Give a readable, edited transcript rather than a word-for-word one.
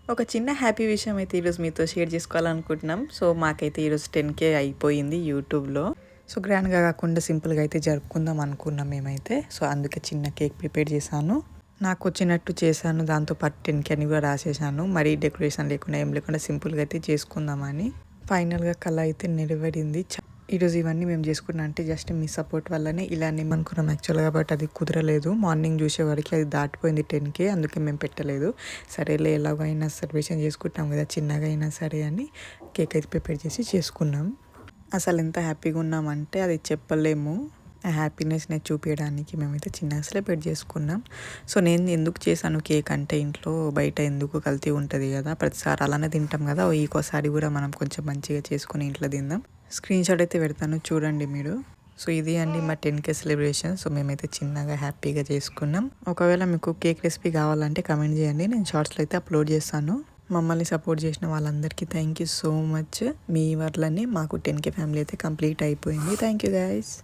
ఒక చిన్న హ్యాపీ విషయం అయితే ఈరోజు మీతో షేర్ చేసుకోవాలనుకుంటున్నాం. సో, మాకైతే ఈరోజు 10,000 అయిపోయింది యూట్యూబ్‌లో. సో, గ్రాండ్‌గా కాకుండా సింపుల్‌గా అయితే జరుపుకుందాం అనుకున్నాం మేమైతే. సో, అందుకే చిన్న కేక్ ప్రిపేర్ చేశాను. నాకొచ్చినట్టు చేశాను. దాంతో పాటు 10,000 అని కూడా రాసేసాను. మరీ డెకరేషన్ లేకుండా ఏం లేకుండా సింపుల్‌గా అయితే చేసుకుందామని. ఫైనల్‌గా కల అయితే నెరవేరింది. ఈరోజు ఇవన్నీ మేము చేసుకున్నా అంటే జస్ట్ మీ సపోర్ట్ వల్లనే ఇలానే అనుకున్నాం యాక్చువల్‌గా. బట్ అది కుదరలేదు. మార్నింగ్ చూసేవరకి అది దాటిపోయింది 10,000. అందుకే మేము పెట్టలేదు. సరేలే ఎలాగైనా సెలబ్రేషన్ చేసుకుంటాం కదా, చిన్నగా అయినా సరే అని కేక్ అయితే ప్రిపేర్ చేసి చేసుకున్నాం. అసలు ఎంత హ్యాపీగా ఉన్నామంటే అది చెప్పలేము. ఆ హ్యాపీనెస్‌ని చూపియడానికి మేమైతే చిన్నగా సెలబ్రేట్ చేసుకున్నాం. సో, నేను ఎందుకు చేశాను కేక్ అంటే ఇంట్లో బయట ఎందుకు కల్తీ ఉంటది కదా, ప్రతిసారి అలానే తింటాం కదా, ఇంకోసారి కూడా మనం కొంచెం మంచిగా చేసుకొని ఇంట్లో తిందాం. స్క్రీన్‌షాట్ అయితే పెడతాను చూడండి మీరు. సో, ఇది అండి మా 10,000 సెలబ్రేషన్. సో, మేమైతే చిన్నగా హ్యాపీగా చేసుకున్నాం. ఒకవేళ మీకు కేక్ రెసిపీ కావాలంటే కామెంట్ చేయండి. నేను షార్ట్స్‌లో అయితే అప్లోడ్ చేస్తాను. మమ్మల్ని సపోర్ట్ చేసిన వాళ్ళందరికీ థ్యాంక్ యూ సో మచ్. మీ వల్లనే మాకు 10,000 ఫ్యామిలీ అయితే కంప్లీట్ అయిపోయింది. Thank you guys.